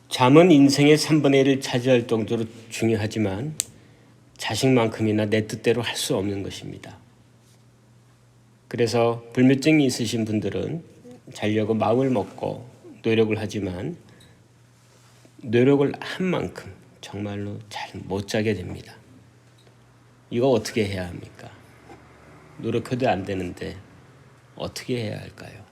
잠은 인생의 3분의 1을 차지할 정도로 중요하지만 자식만큼이나 내 뜻대로 할 수 없는 것입니다. 그래서 불면증이 있으신 분들은 자려고 마음을 먹고 노력을 하지만 노력을 한 만큼 정말로 잘 못 자게 됩니다. 이거 어떻게 해야 합니까? 노력해도 안 되는데 어떻게 해야 할까요?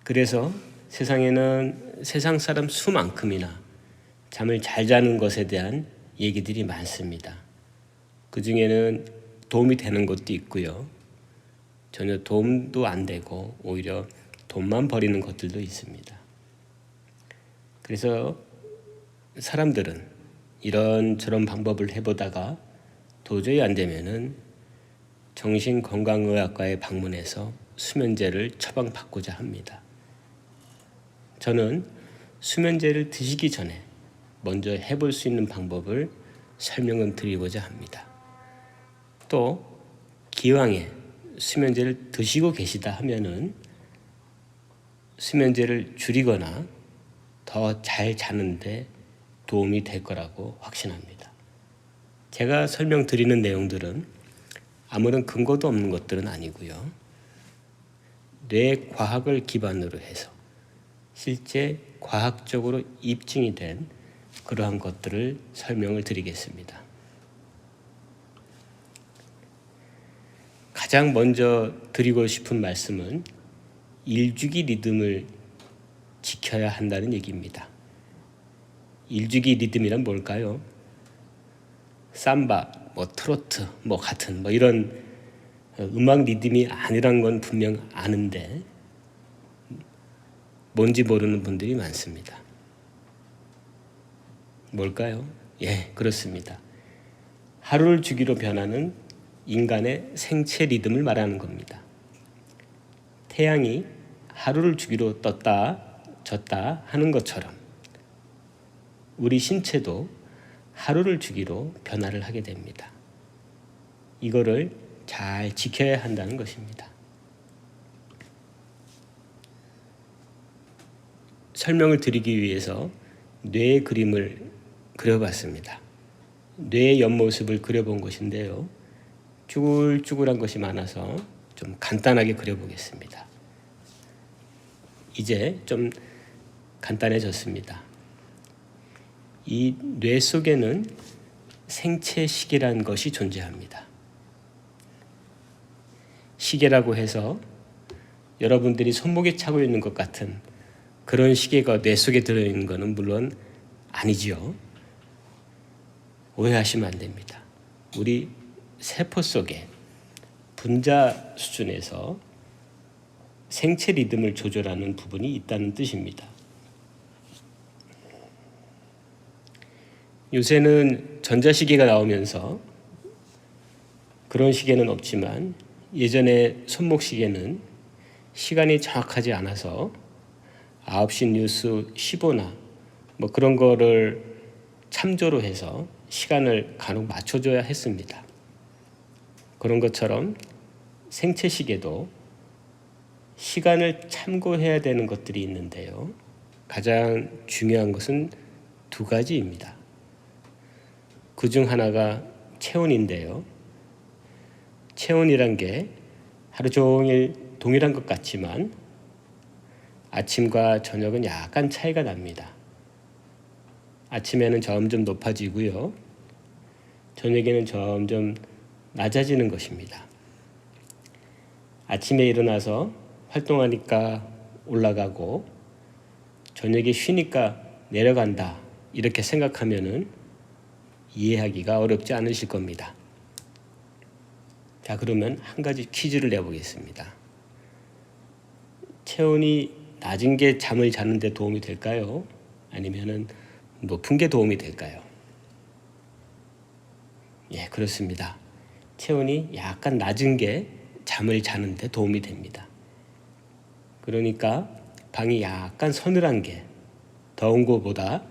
그래서 세상에는 세상 사람 수만큼이나 잠을 잘 자는 것에 대한 얘기들이 많습니다. 그 중에는 도움이 되는 것도 있고요. 전혀 도움도 안 되고 오히려 돈만 버리는 것들도 있습니다. 그래서 사람들은 이런저런 방법을 해보다가 도저히 안 되면은 정신건강의학과에 방문해서 수면제를 처방받고자 합니다. 저는 수면제를 드시기 전에 먼저 해볼 수 있는 방법을 설명을 드리고자 합니다. 또 기왕에 수면제를 드시고 계시다 하면은 수면제를 줄이거나 더 잘 자는데 도움이 될 거라고 확신합니다. 제가 설명드리는 내용들은 아무런 근거도 없는 것들은 아니고요. 뇌과학을 기반으로 해서 실제 과학적으로 입증이 된 그러한 것들을 설명을 드리겠습니다. 가장 먼저 드리고 싶은 말씀은 일주기 리듬을 지켜야 한다는 얘기입니다. 일주기 리듬이란 뭘까요? 삼바, 트로트, 같은 이런 음악 리듬이 아니란 건 분명 아는데 뭔지 모르는 분들이 많습니다. 뭘까요? 예, 그렇습니다. 하루를 주기로 변하는 인간의 생체 리듬을 말하는 겁니다. 태양이 하루를 주기로 떴다 졌다 하는 것처럼 우리 신체도 하루를 주기로 변화를 하게 됩니다. 이거를 잘 지켜야 한다는 것입니다. 설명을 드리기 위해서 뇌의 그림을 그려봤습니다. 뇌의 옆모습을 그려본 것인데요. 쭈글쭈글한 것이 많아서 좀 간단하게 그려보겠습니다. 이제 좀 간단해졌습니다. 이 뇌 속에는 생체시계라는 것이 존재합니다. 시계라고 해서 여러분들이 손목에 차고 있는 것 같은 그런 시계가 뇌 속에 들어있는 것은 물론 아니지요. 오해하시면 안 됩니다. 우리 세포 속에 분자 수준에서 생체 리듬을 조절하는 부분이 있다는 뜻입니다. 요새는 전자시계가 나오면서 그런 시계는 없지만 예전에 손목시계는 시간이 정확하지 않아서 9시 뉴스 15나 그런 거를 참조로 해서 시간을 간혹 맞춰줘야 했습니다. 그런 것처럼 생체시계도 시간을 참고해야 되는 것들이 있는데요. 가장 중요한 것은 두 가지입니다. 그중 하나가 체온인데요. 체온이란 게 하루 종일 동일한 것 같지만 아침과 저녁은 약간 차이가 납니다. 아침에는 점점 높아지고요. 저녁에는 점점 낮아지는 것입니다. 아침에 일어나서 활동하니까 올라가고 저녁에 쉬니까 내려간다 이렇게 생각하면은 이해하기가 어렵지 않으실 겁니다. 자, 그러면 한 가지 퀴즈를 내보겠습니다. 체온이 낮은 게 잠을 자는 데 도움이 될까요? 아니면은 높은 게 도움이 될까요? 예, 그렇습니다. 체온이 약간 낮은 게 잠을 자는 데 도움이 됩니다. 그러니까 방이 약간 서늘한 게 더운 것보다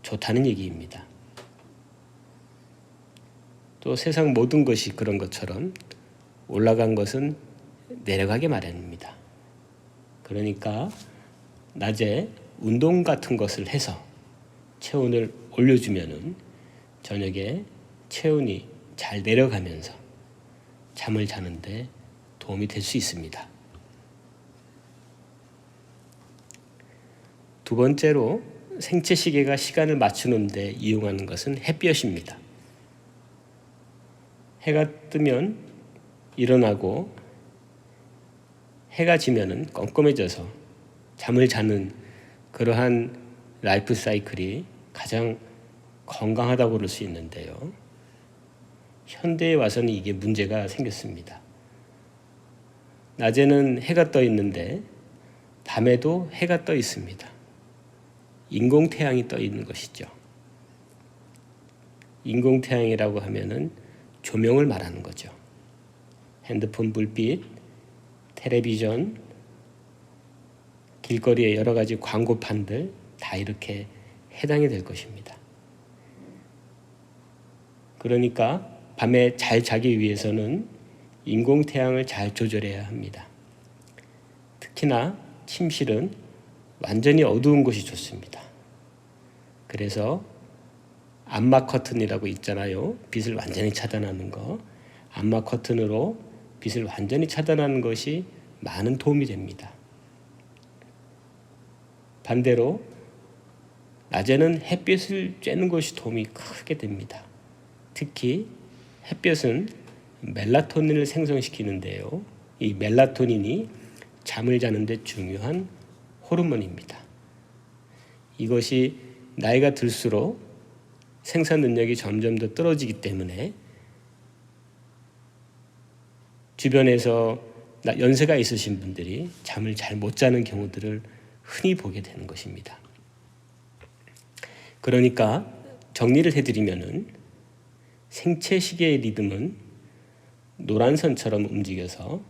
좋다는 얘기입니다. 또 세상 모든 것이 그런 것처럼 올라간 것은 내려가게 마련입니다. 그러니까 낮에 운동 같은 것을 해서 체온을 올려주면은 저녁에 체온이 잘 내려가면서 잠을 자는데 도움이 될 수 있습니다. 두 번째로 생체 시계가 시간을 맞추는 데 이용하는 것은 햇볕입니다. 해가 뜨면 일어나고 해가 지면은 껌껌해져서 잠을 자는 그러한 라이프 사이클이 가장 건강하다고 볼 수 있는데요. 현대에 와서는 이게 문제가 생겼습니다. 낮에는 해가 떠 있는데 밤에도 해가 떠 있습니다. 인공태양이 떠 있는 것이죠. 인공태양이라고 하면은 조명을 말하는 거죠. 핸드폰 불빛, 텔레비전, 길거리의 여러 가지 광고판들 다 이렇게 해당이 될 것입니다. 그러니까 밤에 잘 자기 위해서는 인공태양을 잘 조절해야 합니다. 특히나 침실은 완전히 어두운 곳이 좋습니다. 그래서 암막 커튼이라고 있잖아요. 빛을 완전히 차단하는 거. 암막 커튼으로 빛을 완전히 차단하는 것이 많은 도움이 됩니다. 반대로 낮에는 햇빛을 쬐는 것이 도움이 크게 됩니다. 특히 햇볕은 멜라토닌을 생성시키는데요. 이 멜라토닌이 잠을 자는 데 중요한 호르몬입니다. 이것이 나이가 들수록 생산 능력이 점점 더 떨어지기 때문에 주변에서 연세가 있으신 분들이 잠을 잘 못 자는 경우들을 흔히 보게 되는 것입니다. 그러니까 정리를 해드리면은 생체 시계의 리듬은 노란 선처럼 움직여서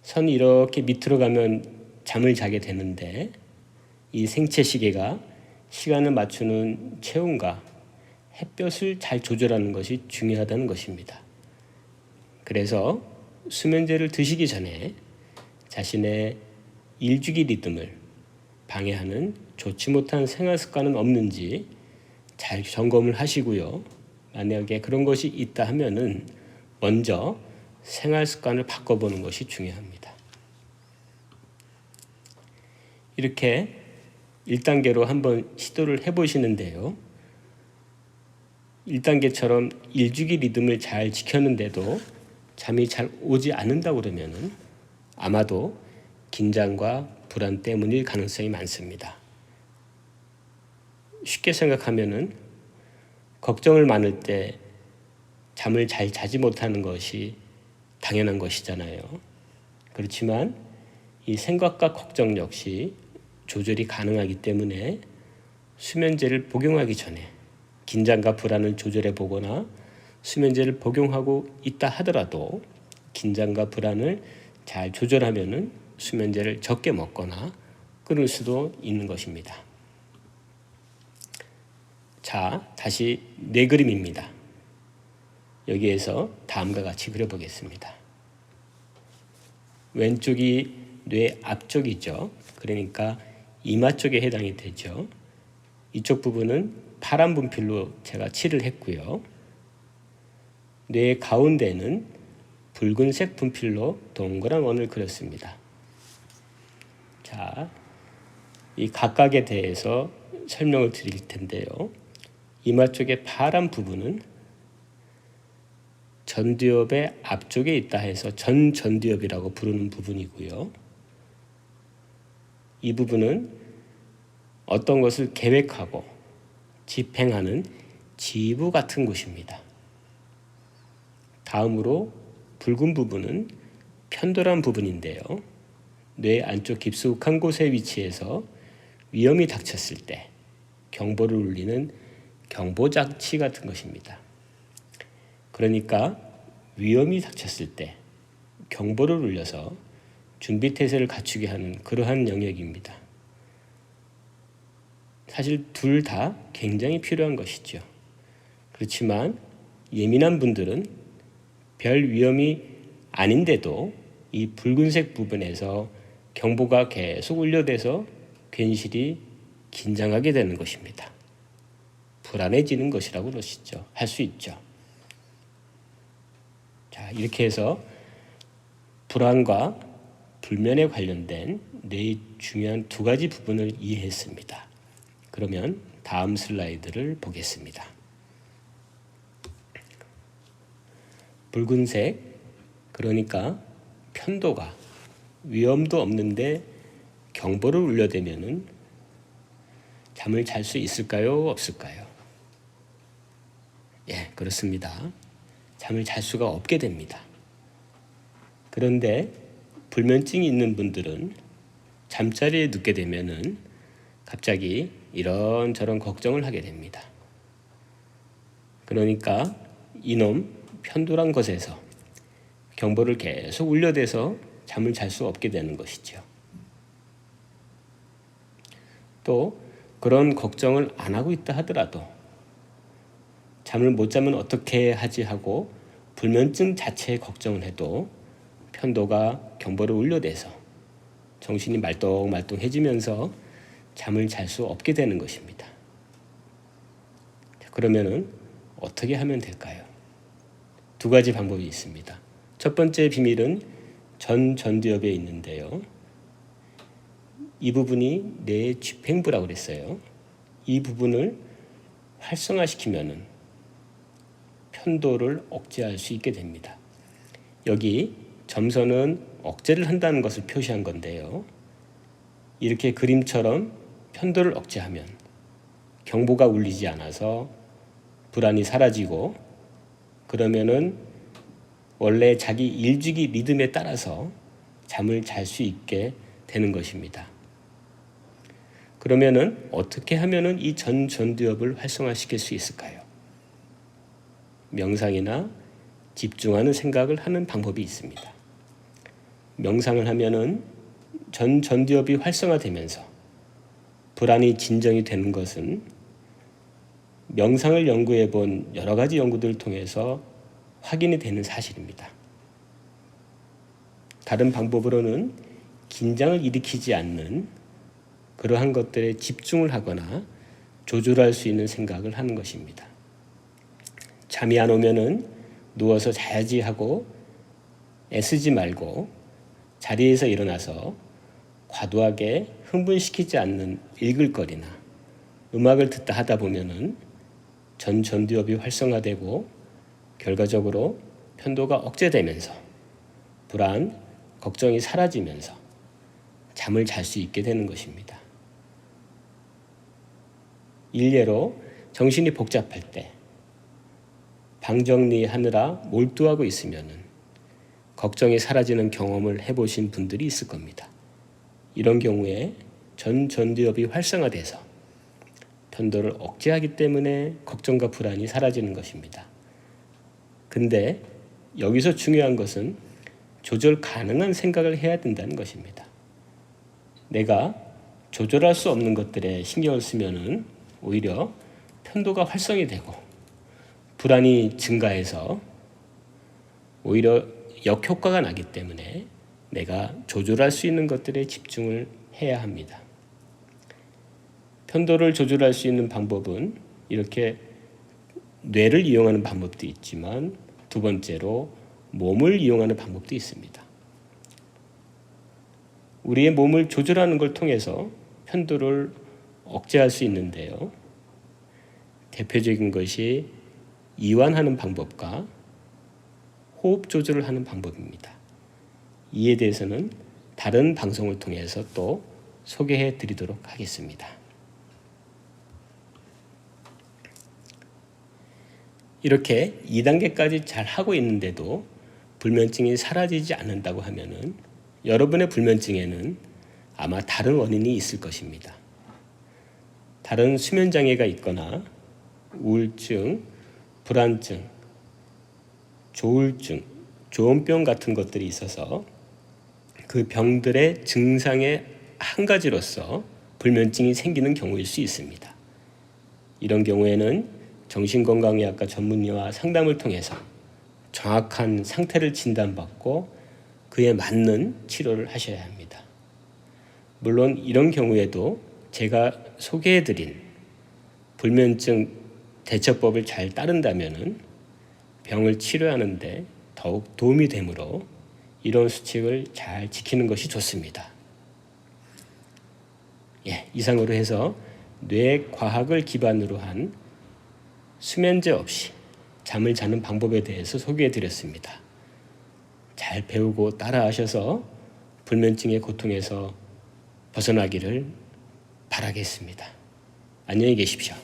선이 이렇게 밑으로 가면 잠을 자게 되는데 이 생체 시계가 시간을 맞추는 체온과 햇볕을 잘 조절하는 것이 중요하다는 것입니다. 그래서 수면제를 드시기 전에 자신의 일주기 리듬을 방해하는 좋지 못한 생활 습관은 없는지 잘 점검을 하시고요. 만약에 그런 것이 있다 하면은 먼저 생활 습관을 바꿔보는 것이 중요합니다. 이렇게 1단계로 한번 시도를 해보시는데요. 1단계처럼 일주기 리듬을 잘 지켰는데도 잠이 잘 오지 않는다고 그러면은 아마도 긴장과 불안 때문일 가능성이 많습니다. 쉽게 생각하면은 걱정을 많을 때 잠을 잘 자지 못하는 것이 당연한 것이잖아요. 그렇지만 이 생각과 걱정 역시 조절이 가능하기 때문에 수면제를 복용하기 전에 긴장과 불안을 조절해 보거나 수면제를 복용하고 있다 하더라도 긴장과 불안을 잘 조절하면은 수면제를 적게 먹거나 끊을 수도 있는 것입니다. 자, 다시 뇌 그림입니다. 여기에서 다음과 같이 그려보겠습니다. 왼쪽이 뇌 앞쪽이죠. 그러니까 이마 쪽에 해당이 되죠. 이쪽 부분은 파란 분필로 제가 칠을 했고요. 뇌 가운데는 붉은색 분필로 동그란 원을 그렸습니다. 자, 이 각각에 대해서 설명을 드릴 텐데요. 이마 쪽의 파란 부분은 전두엽의 앞쪽에 있다 해서 전전두엽이라고 부르는 부분이고요. 이 부분은 어떤 것을 계획하고 집행하는 지부 같은 곳입니다. 다음으로 붉은 부분은 편도란 부분인데요. 뇌 안쪽 깊숙한 곳에 위치해서 위험이 닥쳤을 때 경보를 울리는 경보장치 같은 것입니다. 그러니까 위험이 닥쳤을 때 경보를 울려서 준비태세를 갖추게 하는 그러한 영역입니다. 사실 둘 다 굉장히 필요한 것이죠. 그렇지만 예민한 분들은 별 위험이 아닌데도 이 붉은색 부분에서 경보가 계속 울려대서 괜시리 긴장하게 되는 것입니다. 불안해지는 것이라고 할 수 있죠. 자, 이렇게 해서 불안과 불면에 관련된 네 중요한 두 가지 부분을 이해했습니다. 그러면 다음 슬라이드를 보겠습니다. 붉은색, 그러니까 편도가 위험도 없는데 경보를 울려대면은 잠을 잘 수 있을까요? 없을까요? 예, 그렇습니다. 잠을 잘 수가 없게 됩니다. 그런데 불면증이 있는 분들은 잠자리에 눕게 되면은 갑자기 이런저런 걱정을 하게 됩니다. 그러니까 이놈 편도란 것에서 경보를 계속 울려대서 잠을 잘 수 없게 되는 것이죠. 또 그런 걱정을 안 하고 있다 하더라도 잠을 못 자면 어떻게 하지 하고 불면증 자체에 걱정을 해도 편도가 경보를 울려대서 정신이 말똥말똥해지면서 잠을 잘 수 없게 되는 것입니다. 그러면은 어떻게 하면 될까요? 두 가지 방법이 있습니다. 첫 번째 비밀은 전두엽에 있는데요. 이 부분이 뇌의 쥐팽부라고 그랬어요. 이 부분을 활성화시키면은 편도를 억제할 수 있게 됩니다. 여기 점선은 억제를 한다는 것을 표시한 건데요. 이렇게 그림처럼 편도를 억제하면 경보가 울리지 않아서 불안이 사라지고, 그러면은 원래 자기 일주기 리듬에 따라서 잠을 잘 수 있게 되는 것입니다. 그러면은 어떻게 하면은 이 전두엽을 활성화시킬 수 있을까요? 명상이나 집중하는 생각을 하는 방법이 있습니다. 명상을 하면은 전두엽이 활성화되면서 불안이 진정이 되는 것은 명상을 연구해 본 여러 가지 연구들을 통해서 확인이 되는 사실입니다. 다른 방법으로는 긴장을 일으키지 않는 그러한 것들에 집중을 하거나 조절할 수 있는 생각을 하는 것입니다. 잠이 안 오면은 누워서 자야지 하고 애쓰지 말고 자리에서 일어나서 과도하게 흥분시키지 않는 읽을거리나 음악을 듣다 하다 보면은 전두엽이 활성화되고 결과적으로 편도가 억제되면서 불안, 걱정이 사라지면서 잠을 잘 수 있게 되는 것입니다. 일례로 정신이 복잡할 때 방 정리하느라 몰두하고 있으면은 걱정이 사라지는 경험을 해보신 분들이 있을 겁니다. 이런 경우에 전두엽이 활성화돼서 편도를 억제하기 때문에 걱정과 불안이 사라지는 것입니다. 근데 여기서 중요한 것은 조절 가능한 생각을 해야 된다는 것입니다. 내가 조절할 수 없는 것들에 신경을 쓰면은 오히려 편도가 활성이 되고 불안이 증가해서 오히려 역효과가 나기 때문에 내가 조절할 수 있는 것들에 집중을 해야 합니다. 편도를 조절할 수 있는 방법은 이렇게 뇌를 이용하는 방법도 있지만 두 번째로 몸을 이용하는 방법도 있습니다. 우리의 몸을 조절하는 걸 통해서 편도를 억제할 수 있는데요. 대표적인 것이 이완하는 방법과 호흡 조절을 하는 방법입니다. 이에 대해서는 다른 방송을 통해서 또 소개해 드리도록 하겠습니다. 이렇게 2단계까지 잘 하고 있는데도 불면증이 사라지지 않는다고 하면은 여러분의 불면증에는 아마 다른 원인이 있을 것입니다. 다른 수면 장애가 있거나 우울증, 불안증, 조울증, 조현병 같은 것들이 있어서 그 병들의 증상의 한 가지로서 불면증이 생기는 경우일 수 있습니다. 이런 경우에는 정신건강의학과 전문의와 상담을 통해서 정확한 상태를 진단받고 그에 맞는 치료를 하셔야 합니다. 물론 이런 경우에도 제가 소개해드린 불면증 대처법을 잘 따른다면은 병을 치료하는데 더욱 도움이 되므로 이런 수칙을 잘 지키는 것이 좋습니다. 이상으로 해서 뇌과학을 기반으로 한 수면제 없이 잠을 자는 방법에 대해서 소개해드렸습니다. 잘 배우고 따라하셔서 불면증의 고통에서 벗어나기를 바라겠습니다. 안녕히 계십시오.